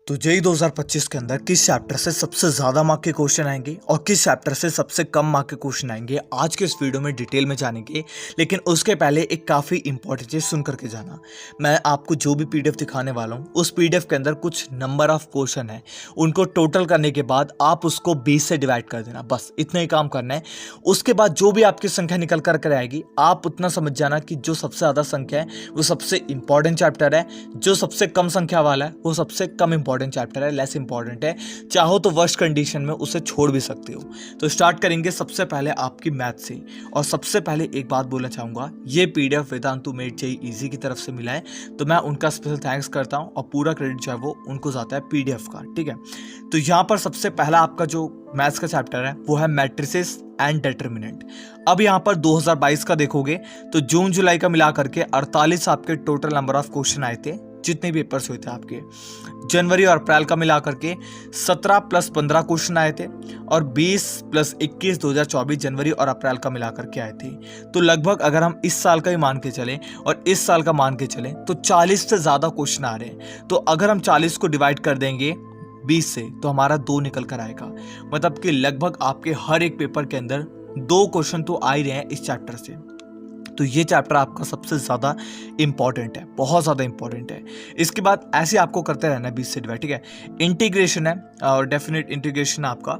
तो जेई 2025 के अंदर किस चैप्टर से सबसे ज़्यादा मार्क के क्वेश्चन आएंगे और किस चैप्टर से सबसे कम मार्क के क्वेश्चन आएंगे आज के इस वीडियो में डिटेल में जानेंगे। लेकिन उसके पहले एक काफ़ी इंपॉर्टेंट चीज़ सुन करके जाना। मैं आपको जो भी पीडीएफ दिखाने वाला हूँ उस पीडीएफ के अंदर कुछ नंबर ऑफ क्वेश्चन है, उनको टोटल करने के बाद आप उसको 20 से डिवाइड कर देना, बस इतना ही काम करना है। उसके बाद जो भी आपकी संख्या निकल कर आएगी आप उतना समझ जाना कि जो सबसे ज़्यादा संख्या है वो सबसे इंपॉर्टेंट चैप्टर है, जो सबसे कम संख्या वाला है वो सबसे कम इंपॉर्टेंट चैप्टर है, लेस इंपॉर्टेंट है। चाहो तो वर्स्ट कंडीशन में उसे छोड़ भी सकते हो। तो स्टार्ट करेंगे सबसे पहले आपकी मैथ से। और सबसे पहले एक बात बोलना चाहूंगा, ये PDF Vedantu made JEE easy की तरफ से मिला है, तो मैं उनका स्पेशल थैंक्स करता हूं और पूरा क्रेडिट जो है वो उनको जाता है पीडीएफ का। ठीक है, तो यहाँ पर सबसे पहला आपका जो मैथ्स का चैप्टर है वो है मैट्रिसेस एंड डिटरमिनेंट। अब यहाँ पर 2022 का देखोगे तो जून जुलाई का मिला करके 48 आपके टोटल नंबर ऑफ क्वेश्चन आए थे, जितने पेपर्स हुए थे आपके। जनवरी और अप्रैल का मिला करके 17 + 15 क्वेश्चन आए थे और 20 + 21 2024 जनवरी और अप्रैल का मिला करके आए थे। तो लगभग अगर हम इस साल का ही मान के चलें और इस साल का मान के चलें तो 40 से ज़्यादा क्वेश्चन आ रहे हैं। तो अगर हम 40 को डिवाइड कर देंगे 20 से तो हमारा 2 निकल कर आएगा। मतलब कि लगभग आपके हर एक पेपर के अंदर 2 क्वेश्चन तो आ ही रहे हैं इस चैप्टर से। तो ये चैप्टर आपका सबसे ज़्यादा इंपॉर्टेंट है, बहुत ज़्यादा इंपॉर्टेंट है। इसके बाद ऐसे आपको करते रहना है 20 से डिवाइड। ठीक है, इंटीग्रेशन है और डेफिनेट इंटीग्रेशन आपका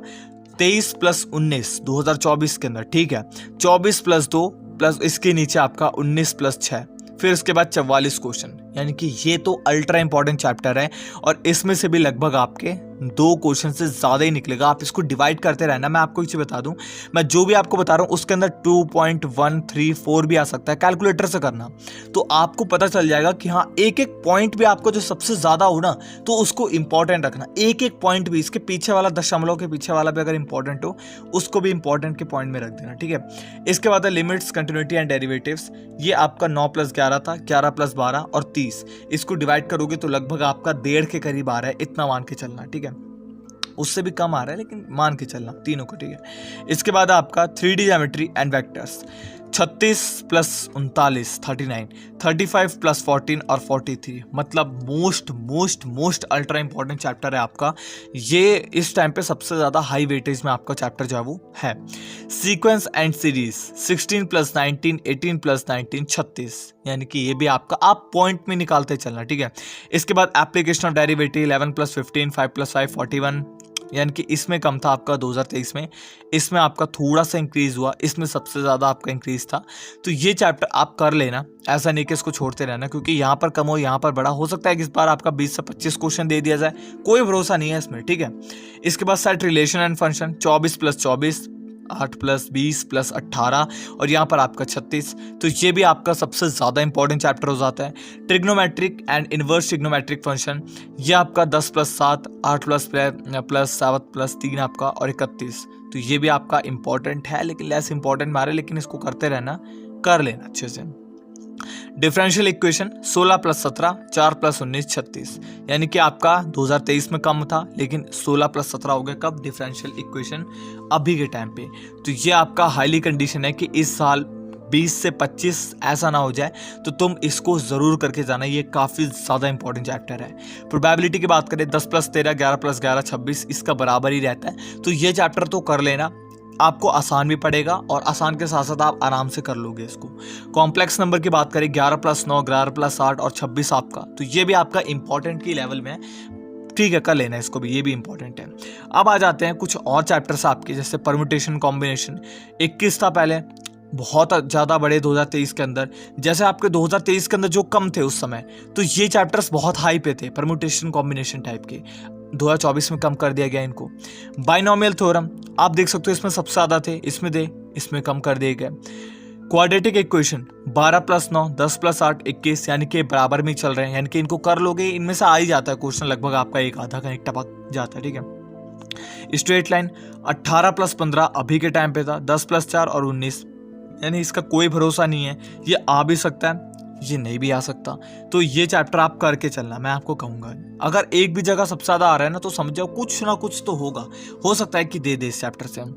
23 + 19 2024 के अंदर। ठीक है, 24 + 2 प्लस इसके नीचे आपका 19 + 6, फिर उसके बाद 44 क्वेश्चन। यानी कि ये तो अल्ट्रा इंपॉर्टेंट चैप्टर है और इसमें से भी लगभग आपके 2 क्वेश्चन से ज़्यादा ही निकलेगा। आप इसको डिवाइड करते रहना। मैं आपको एक चीज़ बता दूं, मैं जो भी आपको बता रहा हूँ उसके अंदर 2.134 भी आ सकता है, कैलकुलेटर से करना तो आपको पता चल जाएगा कि हाँ एक एक पॉइंट भी आपको जो सबसे ज़्यादा हो ना तो उसको इंपॉर्टेंट रखना। एक एक पॉइंट भी, इसके पीछे वाला दशमलव के पीछे वाला भी अगर इंपॉर्टेंट हो उसको भी इंपॉर्टेंट के पॉइंट में रख देना। ठीक है, इसके बाद है लिमिट्स, कंटिन्यूटी एंड डेरिवेटिव्स। ये आपका 9 + 11 था, 11 + 12 और 30। इसको डिवाइड करोगे तो लगभग आपका 1.5 के करीब आ रहा है, इतना मान के चलना। ठीक है, उससे भी कम आ रहा है लेकिन मान के चलना तीनों को। ठीक है, इसके बाद आपका 3D ज्योमेट्री एंड वेक्टर्स 36 + 39 39, 35 + 14 और 43। मतलब मोस्ट अल्ट्रा इंपॉर्टेंट चैप्टर है आपका ये। इस टाइम पे सबसे ज़्यादा हाई वेटेज में आपका चैप्टर जो है वो है। Sequence and series 16 + 19, 18 + 19 36। यानी कि ये भी आपका आप पॉइंट में निकालते चलना। ठीक है, इसके बाद एप्लीकेशन ऑफ डेरिवेटिव 11 + 15, 5 + 5 41। यानी कि इसमें कम था आपका 2023 में, इसमें आपका थोड़ा सा इंक्रीज हुआ, इसमें सबसे ज़्यादा आपका इंक्रीज था। तो ये चैप्टर आप कर लेना, ऐसा नहीं कि इसको छोड़ते रहना, क्योंकि यहाँ पर कम हो यहाँ पर बड़ा हो सकता है कि इस बार आपका 20 से 25 क्वेश्चन दे दिया जाए, कोई भरोसा नहीं है इसमें। ठीक है, इसके बाद सेट रिलेशन एंड फंक्शन 24 + 24, 8 + 20 + 18 और यहाँ पर आपका 36। तो ये भी आपका सबसे ज़्यादा इंपॉर्टेंट चैप्टर हो जाता है। Trigonometric and inverse trigonometric function ये आपका 10 + 7, 8 + 7 + 3 आपका और 31। तो ये भी आपका इंपॉर्टेंट है लेकिन लेस इंपॉर्टेंट मारे, लेकिन इसको करते रहना, कर लेना अच्छे से। Differential equation 16 + 17, 4 + 19 36। यानी कि आपका 2023 में कम था लेकिन 16 + 17 हो गया कब, डिफरेंशियल इक्वेशन अभी के टाइम पे। तो ये आपका हाईली कंडीशन है कि इस साल 20 से 25 ऐसा ना हो जाए, तो तुम इसको ज़रूर करके जाना, ये काफ़ी ज़्यादा इंपॉर्टेंट चैप्टर है। प्रोबेबिलिटी की बात करें 10 + 13, 11 + 11 26, इसका बराबर ही रहता है। तो ये चैप्टर तो कर लेना, आपको आसान भी पड़ेगा और आसान के साथ साथ आप आराम से कर लोगे इसको। कॉम्प्लेक्स नंबर की बात करें 11 + 9, 11 + 8 और 26 आपका, तो ये भी आपका इंपॉर्टेंट की लेवल में है। ठीक है, कर लेना इसको भी, ये भी इंपॉर्टेंट है। अब आ जाते हैं कुछ और चैप्टर्स आपके, जैसे परम्यूटेशन कॉम्बिनेशन 21 था पहले, बहुत ज़्यादा बड़े 2023 के अंदर। जैसे आपके 2023 के अंदर जो कम थे उस समय, तो ये चैप्टर्स बहुत हाई पे थे परम्यूटेशन कॉम्बिनेशन टाइप के। 2024 में कम कर दिया गया इनको। बाइनोमियल थ्योरम आप देख सकते हो, इसमें सबसे ज़्यादा थे, इसमें कम कर दिए गए। क्वाड्रेटिक इक्वेशन 12 + 9, 10 + 8 21, यानी कि बराबर में चल रहे हैं, यानी कि इनको कर लोगे, इनमें से आ ही जाता है क्वेश्चन, लगभग आपका एक आधा का एक टपक जाता है। ठीक है, स्ट्रेट लाइन 18 + 15 अभी के टाइम पे था, 10 + 4 और 19। यानी इसका कोई भरोसा नहीं है, ये आ भी सकता है, ये नहीं भी आ सकता। तो ये चैप्टर आप करके चलना, मैं आपको कहूँगा। अगर एक भी जगह सबसे ज़्यादा आ रहा है ना तो समझ जाओ कुछ ना कुछ तो होगा, हो सकता है कि दे इस चैप्टर से हम।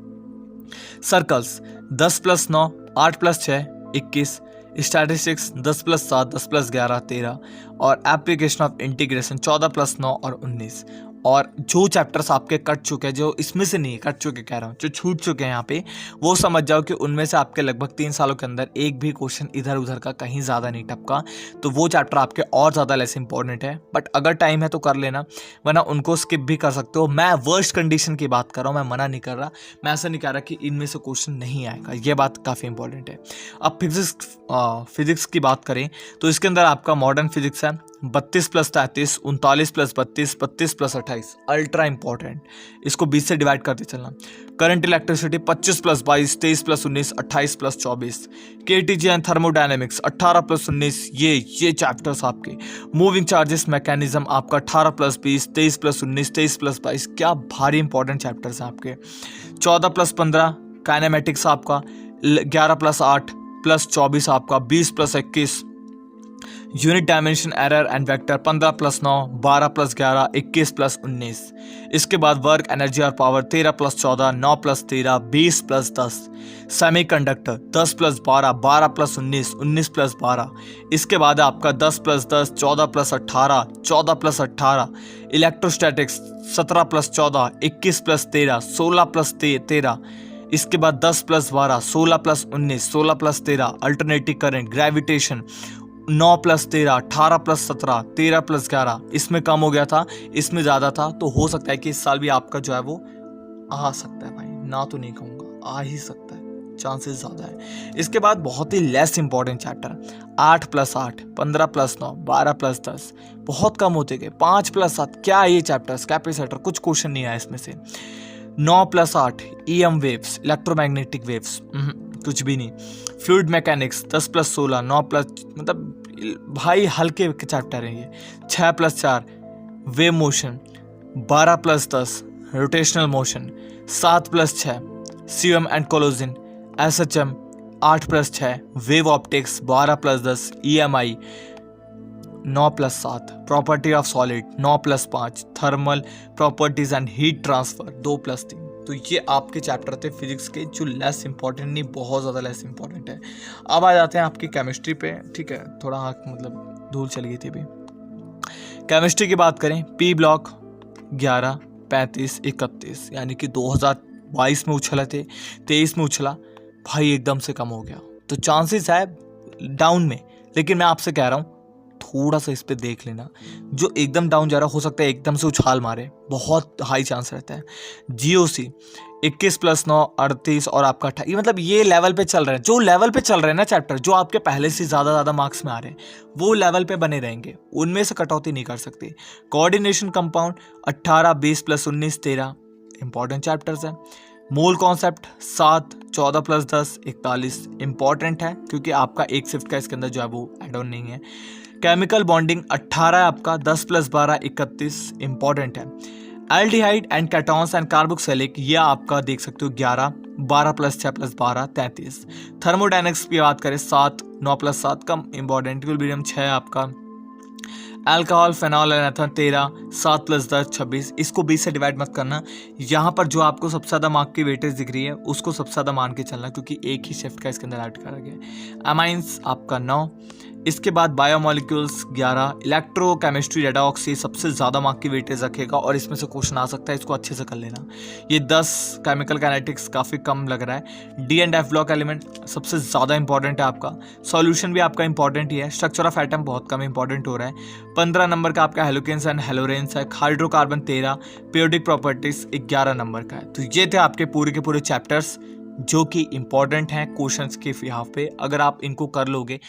सर्कल्स 10 + 9, 8 + 6 21, स्टैटिस्टिक्स 10 + 7, 10 + 11 13 और एप्लीकेशन ऑफ इंटीग्रेशन 14+9 और 19। और जो चैप्टर्स आपके कट चुके हैं, जो इसमें से नहीं कट चुके कह रहा हूँ, जो छूट चुके हैं यहाँ पे, वो समझ जाओ कि उनमें से आपके लगभग 3 सालों के अंदर एक भी क्वेश्चन इधर उधर का कहीं ज़्यादा नहीं टपका, तो वो चैप्टर आपके और ज़्यादा लेस इंपॉर्टेंट है। बट अगर टाइम है तो कर लेना, वरना उनको स्किप भी कर सकते हो। मैं वर्स्ट कंडीशन की बात कर रहा हूँ, मैं मना नहीं कर रहा, मैं ऐसा नहीं कह रहा कि इनमें से क्वेश्चन नहीं आएगा, ये बात काफ़ी इंपॉर्टेंट है। अब फिजिक्स की बात करें तो इसके अंदर आपका मॉडर्न फिजिक्स है 32+33, 39+32, 32+28, अल्ट्रा इंपॉर्टेंट, इसको 20 से डिवाइड करते चलना। Current electricity 25+22, 23+19, 28+24, KTG and thermodynamics 18+19, ये चैप्टर्स आपके। मूविंग चार्जेस मैकेनिज्म आपका 18+20, 23+19, 23+22, क्या भारी इंपॉर्टेंट चैप्टर्स हैं आपके। 14+15 काइनेमेटिक्स आपका, 11+8 +24 आपका, 20+21 unit dimension error and vector, 15+9, 12+11, 21+19। इसके बाद वर्क एनर्जी और पावर 13+14, 9+13, 20+10। सेमीकंडक्टर 10+12, 12+19, 19+12। इसके बाद आपका 10+10, 14+18, 14+18। इलेक्ट्रोस्टैटिक्स 17+14, 21+13, 16+13। इसके बाद 10+12, 16+19, 16+13। Alternative current, gravitation 9+13, 18+17, 13+11। इसमें कम हो गया था, इसमें ज़्यादा था, तो हो सकता है कि इस साल भी आपका जो है वो आ सकता है भाई, ना तो नहीं कहूँगा, आ ही सकता है, चांसेस ज़्यादा है। इसके बाद बहुत ही लेस इंपॉर्टेंट चैप्टर 8+8, 15+9, 12+10, बहुत कम होते गए। 5+7, क्या है ये चैप्टर्स, कैपेसिटर, कुछ क्वेश्चन नहीं आया इसमें से। 9+8 EM वेव्स, इलेक्ट्रोमैग्नेटिक वेव्स, कुछ भी नहीं। फ्लूइड मैकेनिक्स 10+16, 9+, मतलब भाई हल्के चैप्टर हैं ये। 6+4 wave motion, 12+10 rotational motion, 7+6 CM and collision, SHM 8+6 wave optics, 12+10 EMI, 9+7 property of solid, 9+5 thermal properties and heat transfer, 2+3। तो ये आपके चैप्टर थे फिजिक्स के, जो लेस इंपॉर्टेंट नहीं, बहुत ज़्यादा लेस इंपॉर्टेंट है। अब आ जाते हैं आपकी केमिस्ट्री पे, ठीक है, थोड़ा मतलब धूल चल गई थी अभी। केमिस्ट्री की बात करें, पी ब्लॉक 11, 35, 31, यानी कि 2022 में उछला थे, 23 में उछला भाई, एकदम से कम हो गया, तो चांसेस है डाउन में। लेकिन मैं आपसे कह रहा हूँ थोड़ा सा इस पे देख लेना, जो एकदम डाउन जा रहा हो सकता है एकदम से उछाल मारे, बहुत हाई चांस रहता है। GOC 21+9, 38 और आपका 28, मतलब ये लेवल पे चल रहे हैं, जो लेवल पे चल रहे हैं ना चैप्टर, जो आपके पहले से ज़्यादा मार्क्स में आ रहे हैं, वो लेवल पे बने रहेंगे, उनमें से कटौती नहीं कर सकते। कोऑर्डिनेशन कंपाउंड 18, 20+19, 13 इंपॉर्टेंट चैप्टर्स हैं। मूल कॉन्सेप्ट 7, 14+10, 41 इंपॉर्टेंट है, क्योंकि आपका एक शिफ्ट का इसके अंदर जो है वो एड ऑन नहीं है। केमिकल बॉन्डिंग 18 है आपका, 10+12, 31 इंपॉर्टेंट है। एल्डिहाइड एंड कैटॉन्स एंड कार्बोक्सिलिक, ये आपका देख सकते हो 11, 12+6+12, 33। थर्मोडायनेमिक्स की बात करें 7, 9+7 कम इंपॉर्टेंट। इक्विलिब्रियम 6 आपका। Alcohol, phenol and ether 13, 7+10, 26। इसको 20 से डिवाइड मत करना, यहाँ पर जो आपको सबसे ज़्यादा मार्क की वेटेज दिख रही है उसको सबसे ज़्यादा मान के चलना, क्योंकि एक ही शिफ्ट का इसके अंदर ऐड करा गया। अमाइंस आपका 9। इसके बाद बायोमोलिक्यूल्स 11। इलेक्ट्रोकेमिस्ट्री रेडॉक्स, ये सबसे ज़्यादा मार्क की वेटेज रखेगा और इसमें से क्वेश्चन आ सकता है, इसको अच्छे से कर लेना। ये 10। केमिकल काइनेटिक्स काफ़ी कम लग रहा है। D and F block element सबसे ज़्यादा इंपॉर्टेंट है आपका। सॉल्यूशन भी आपका इंपॉर्टेंट ही है। स्ट्रक्चर ऑफ एटम बहुत कम इंपॉर्टेंट हो रहा है। 15 नंबर का आपका हेलोकेन्स एंड हेलोरेन्स है। हाइड्रोकार्बन 13। पीरियोडिक प्रॉपर्टीज 11 नंबर का है। तो ये थे आपके पूरे के पूरे चैप्टर्स जो कि इंपॉर्टेंट हैं क्वेश्चंस के बिहाफ पे। अगर आप इनको कर लोगे